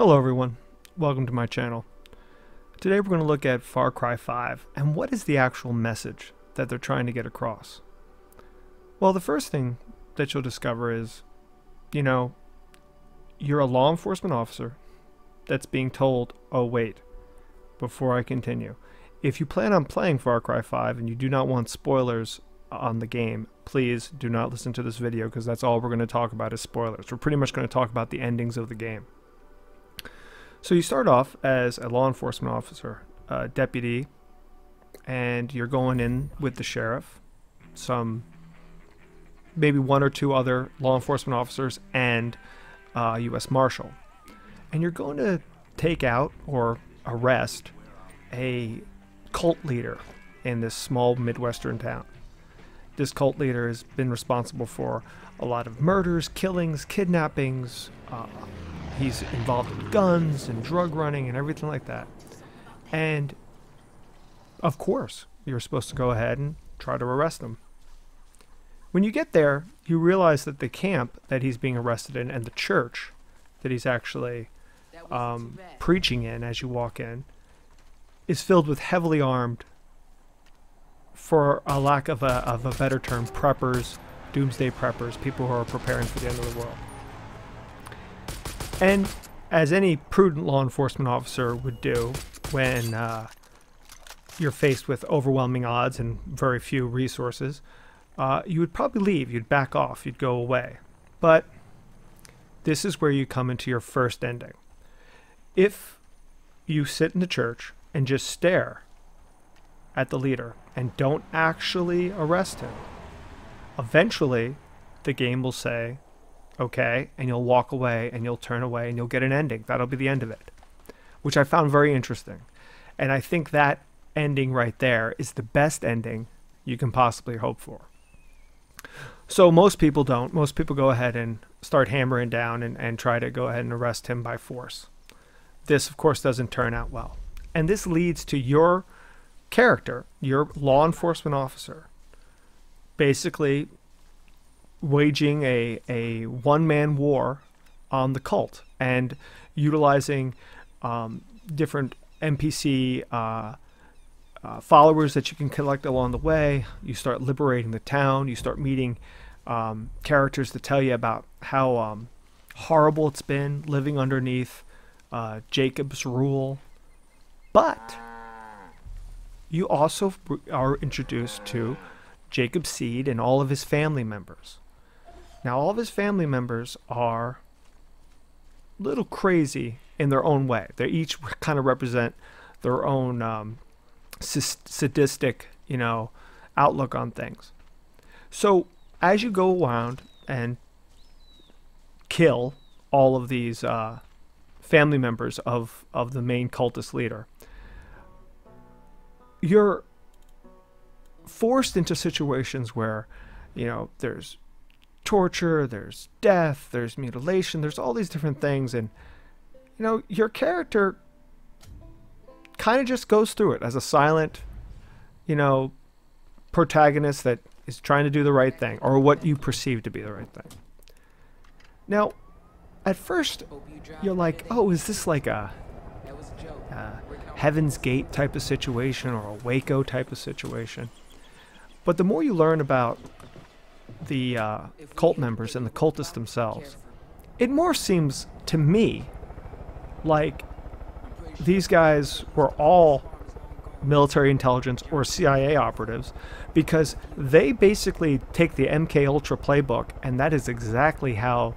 Hello everyone, welcome to my channel. Today we're going to look at Far Cry 5 and what is the actual message that they're trying to get across. Well, the first thing that you'll discover is, you're a law enforcement officer that's being told, oh wait, before I continue, if you plan on playing Far Cry 5 and you do not want spoilers on the game, please do not listen to this video because that's all we're going to talk about is spoilers. We're pretty much going to talk about the endings of the game. So you start off as a law enforcement officer, deputy, and you're going in with the sheriff, maybe one or two other law enforcement officers, and U.S. Marshal. And you're going to take out or arrest a cult leader in this small Midwestern town. This cult leader has been responsible for a lot of murders, killings, kidnappings. He's involved in guns and drug running and everything like that. And of course, you're supposed to go ahead and try to arrest him. When you get there, you realize that the camp that he's being arrested in and the church that he's actually preaching in as you walk in is filled with heavily armed, for a lack of a better term, preppers, doomsday preppers, people who are preparing for the end of the world. And as any prudent law enforcement officer would do when you're faced with overwhelming odds and very few resources, you would probably leave, you'd back off, you'd go away. But this is where you come into your first ending. If you sit in the church and just stare at the leader and don't actually arrest him, eventually the game will say, okay, and you'll walk away and you'll turn away and you'll get an ending. That'll be the end of it, which I found very interesting. And I think that ending right there is the best ending you can possibly hope for. So most people don't. Most people go ahead and start hammering down and try to go ahead and arrest him by force. This, of course, doesn't turn out well. And this leads to your character, your law enforcement officer, basically waging a one-man war on the cult and utilizing different NPC followers that you can collect along the way. You start liberating the town. You start meeting characters to tell you about how horrible it's been living underneath Jacob's rule. But you also are introduced to Jacob's seed and all of his family members. Now, all of his family members are a little crazy in their own way. They each kind of represent their own sadistic, outlook on things. So as you go around and kill all of these family members of the main cultist leader, you're forced into situations where, there's torture, there's death, there's mutilation, there's all these different things, and your character kind of just goes through it as a silent protagonist that is trying to do the right thing, or what you perceive to be the right thing. Now, at first you're like, oh, is this like a Heaven's Gate type of situation or a Waco type of situation? But the more you learn about the cult members and the cultists themselves, it more seems to me like these guys were all military intelligence or CIA operatives, because they basically take the MK Ultra playbook, and that is exactly how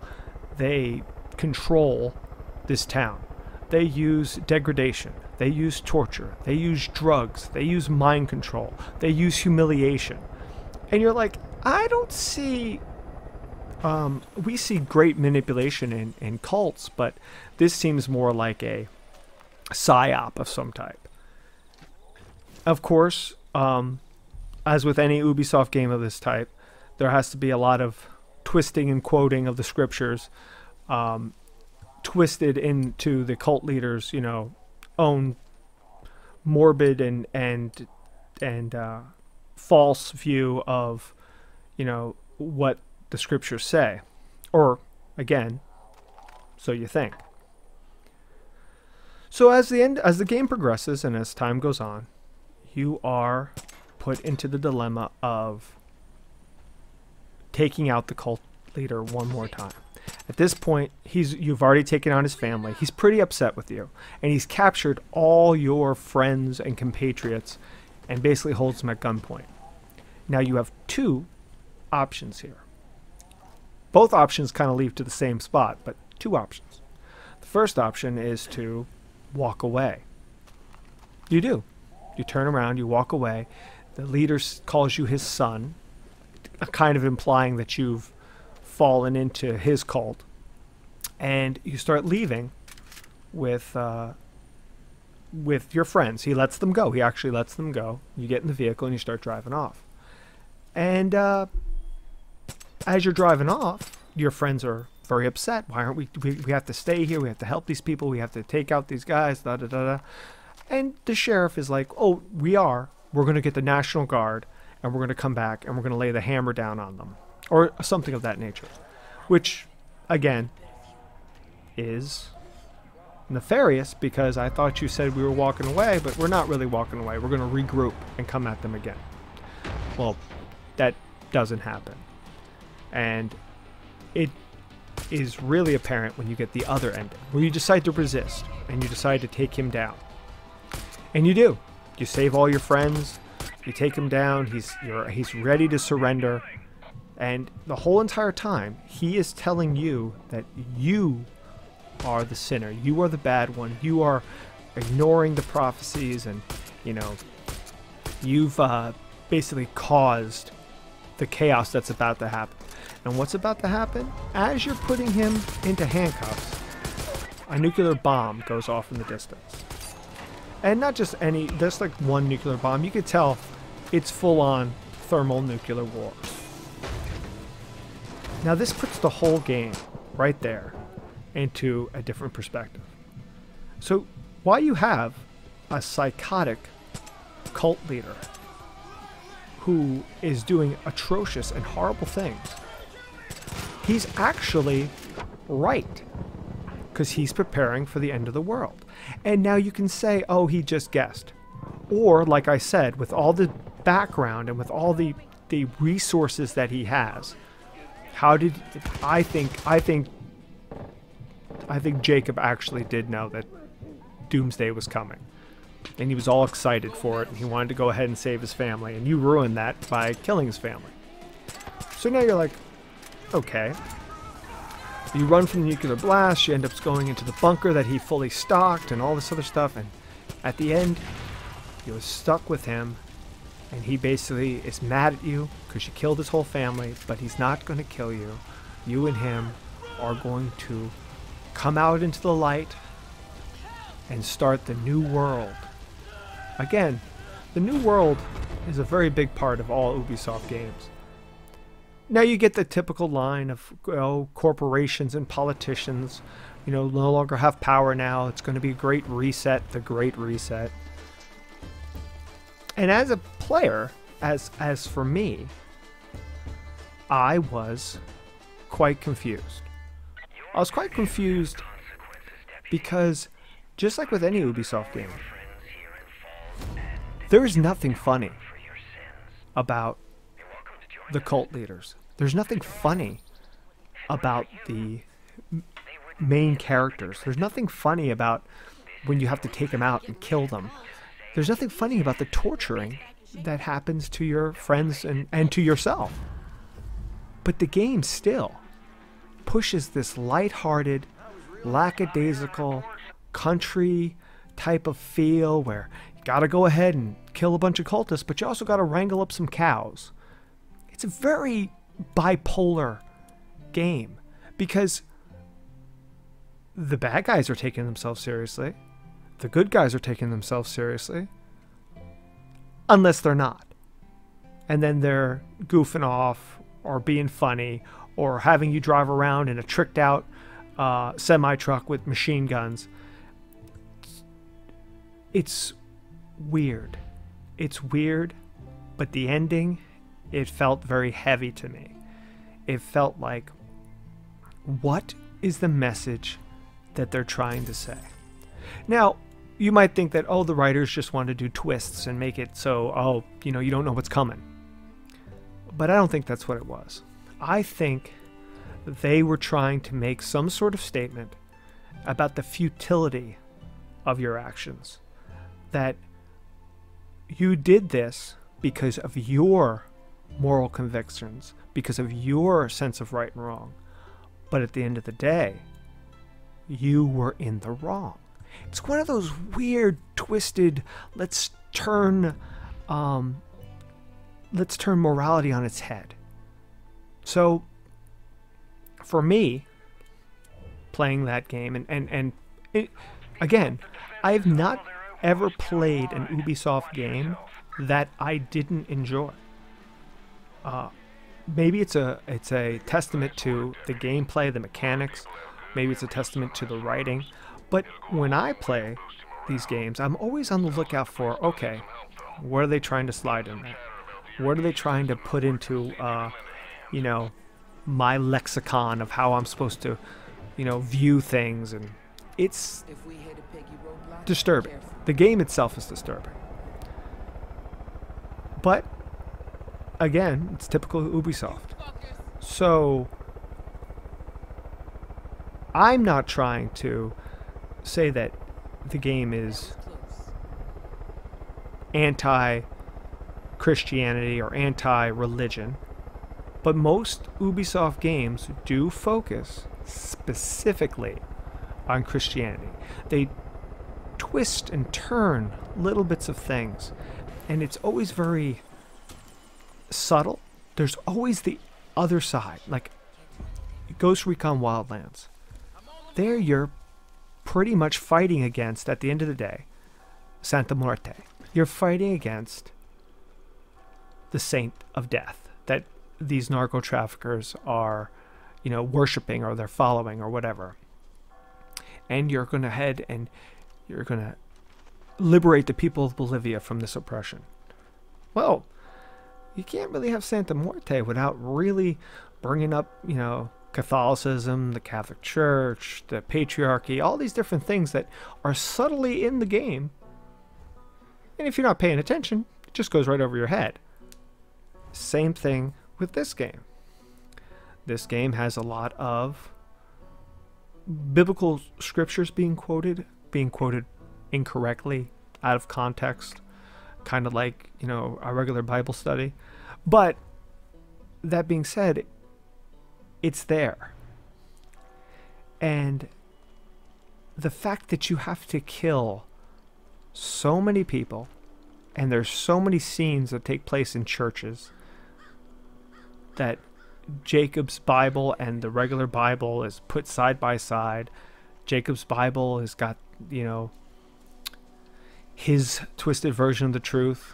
they control this town. They use degradation, they use torture, they use drugs, they use mind control, they use humiliation. And you're like, I don't see, we see great manipulation in cults, but this seems more like a psyop of some type. Of course, as with any Ubisoft game of this type, there has to be a lot of twisting and quoting of the scriptures, twisted into the cult leader's, own morbid and false view of, what the scriptures say. Or, again, so you think. So as the game progresses and as time goes on, you are put into the dilemma of taking out the cult leader one more time. At this point, you've already taken out his family. He's pretty upset with you, and he's captured all your friends and compatriots and basically holds them at gunpoint. Now you have two options here. Both options kind of lead to the same spot, but two options. The first option is to walk away. You do. You turn around, you walk away. The leader calls you his son, kind of implying that you've fallen into his cult, and you start leaving with your friends. He lets them go. He actually lets them go. You get in the vehicle and you start driving off. And as you're driving off, your friends are very upset. Why aren't we have to stay here. We have to help these people. We have to take out these guys. Da da da da. And the sheriff is like, "Oh, we're going to get the National Guard, and we're going to come back, and we're going to lay the hammer down on them." Or something of that nature. Which, again, is nefarious, because I thought you said we were walking away, but we're not really walking away. We're going to regroup and come at them again. Well, that doesn't happen. And it is really apparent when you get the other ending, where you decide to resist, and you decide to take him down. And you do. You save all your friends, you take him down, he's ready to surrender. And the whole entire time, he is telling you that you are the sinner. You are the bad one. You are ignoring the prophecies, and, you've basically caused the chaos that's about to happen. And what's about to happen? As you're putting him into handcuffs, a nuclear bomb goes off in the distance. And not just any, there's like one nuclear bomb. You could tell it's full-on thermal nuclear war. Now this puts the whole game right there into a different perspective. So while you have a psychotic cult leader who is doing atrocious and horrible things, he's actually right, because he's preparing for the end of the world. And now you can say, oh, he just guessed. Or, like I said, with all the background and with all the resources that he has, I think Jacob actually did know that Doomsday was coming. And he was all excited for it, and he wanted to go ahead and save his family, and you ruined that by killing his family. So now you're like, okay. You run from the nuclear blast, you end up going into the bunker that he fully stocked and all this other stuff, and at the end, you're stuck with him, and he basically is mad at you because you killed his whole family, but he's not going to kill you. You and him are going to come out into the light and start the new world. Again, the new world is a very big part of all Ubisoft games. Now you get the typical line of corporations and politicians, no longer have power now. It's going to be a great reset, the great reset. And as a player, as for me, I was quite confused. I was quite confused because, just like with any Ubisoft game, there's nothing funny about the cult leaders. There's nothing funny about the main characters. There's nothing funny about when you have to take them out and kill them. There's nothing funny about the torturing that happens to your friends and to yourself. But the game still pushes this lighthearted, lackadaisical, country type of feel where you gotta go ahead and kill a bunch of cultists, but you also gotta wrangle up some cows. It's a very bipolar game because the bad guys are taking themselves seriously. The good guys are taking themselves seriously. Unless they're not. And then they're goofing off or being funny or having you drive around in a tricked out semi-truck with machine guns. It's weird. It's weird, but the ending, it felt very heavy to me. It felt like, what is the message that they're trying to say? Now, you might think that, oh, the writers just want to do twists and make it so, oh, you know, you don't know what's coming. But I don't think that's what it was. I think they were trying to make some sort of statement about the futility of your actions. That you did this because of your moral convictions, because of your sense of right and wrong. But at the end of the day, you were in the wrong. It's one of those weird, twisted, let's turn morality on its head. So, for me, playing that game, and again, I've not ever played an Ubisoft game that I didn't enjoy. Maybe it's a testament to the gameplay, the mechanics. Maybe it's a testament to the writing. But when I play these games, I'm always on the lookout for, okay, what are they trying to slide in there? What are they trying to put into, you know, my lexicon of how I'm supposed to, you know, view things? And it's disturbing. The game itself is disturbing. But, again, it's typical of Ubisoft. So, I'm not trying to say that the game is anti-Christianity or anti-religion, but most Ubisoft games do focus specifically on Christianity. They twist and turn little bits of things, and it's always very subtle. There's always the other side, like Ghost Recon Wildlands. There you're pretty much fighting against, at the end of the day, Santa Muerte. You're fighting against the Saint of Death that these narco traffickers are, you know, worshiping or they're following or whatever. And you're going to head and you're going to liberate the people of Bolivia from this oppression. Well, you can't really have Santa Muerte without really bringing up, you know, Catholicism, the Catholic Church, the patriarchy, all these different things that are subtly in the game. And if you're not paying attention, it just goes right over your head. Same thing with this game. This game has a lot of biblical scriptures being quoted incorrectly, out of context, kind of like, you know, a regular Bible study. But that being said, it's there. And the fact that you have to kill so many people, and there's so many scenes that take place in churches, that Jacob's Bible and the regular Bible is put side by side. Jacob's Bible has got, you know, his twisted version of the truth.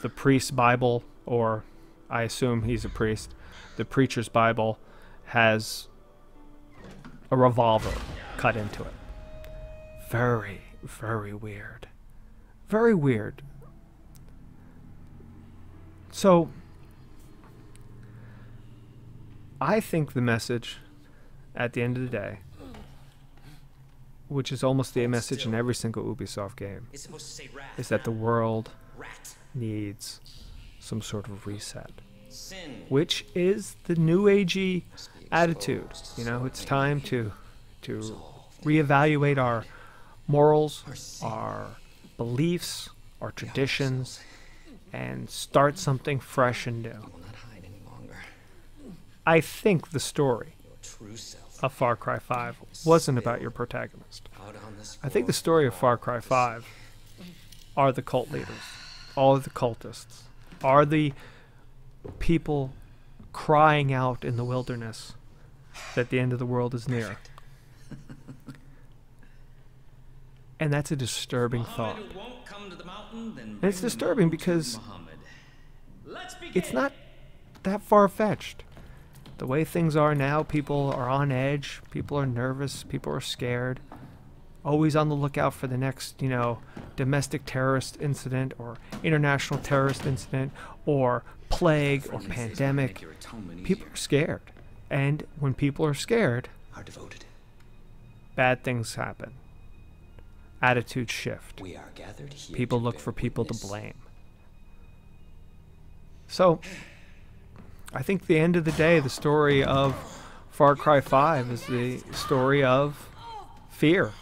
The priest's Bible, or I assume he's a priest, the preacher's Bible has a revolver cut into it. Very, very weird. Very weird. So, I think the message at the end of the day, which is almost the message in every single Ubisoft game, is that the world needs some sort of reset. Which is the new agey attitude. You know, it's time to reevaluate our morals, our beliefs, our traditions, and start something fresh and new. I think the story of Far Cry 5 wasn't about your protagonist. I think the story of Far Cry 5 are the cult leaders, all of the cultists, are the people crying out in the wilderness that the end of the world is near. And that's a disturbing thought. And it's disturbing because it's not that far-fetched. The way things are now, people are on edge, people are nervous, people are scared, always on the lookout for the next, you know, domestic terrorist incident or international terrorist incident or plague or pandemic. People are scared. And when people are scared, bad things happen. attitudes shift. We are gathered here People to look bear for people witness. to blame. So, I think the end of the day, the story of Far Cry 5 is the story of fear,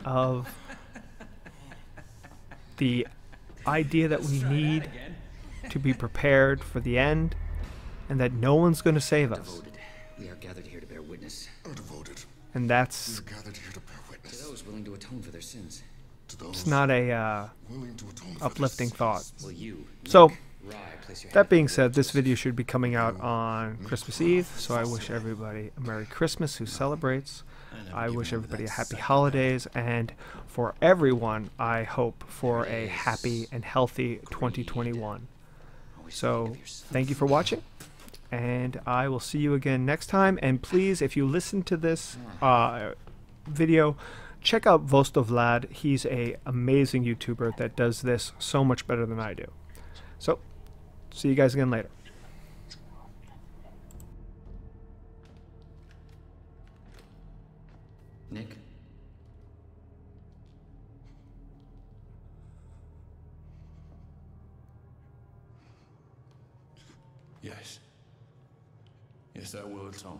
of the idea that we need to be prepared for the end, and that no one's going to save us. Devoted. We are gathered here to bear witness. Devoted. And that's, We're gathered here to bear To witness. those willing to atone for their sins. To those it's not a willing to atone for uplifting their thought. sins. Will you, So, Rye, place your that hand being on said, this Joseph? video should be coming out on Christmas Eve, so I wish everybody a Merry Christmas who celebrates. I wish everybody a happy holidays, and for everyone, I hope for a happy and healthy 2021. So, thank you for watching, and I will see you again next time. And please, if you listen to this video, check out Vosto Vlad. He's an amazing YouTuber that does this so much better than I do. So, see you guys again later. Nick? Yes. Yes, I will atone.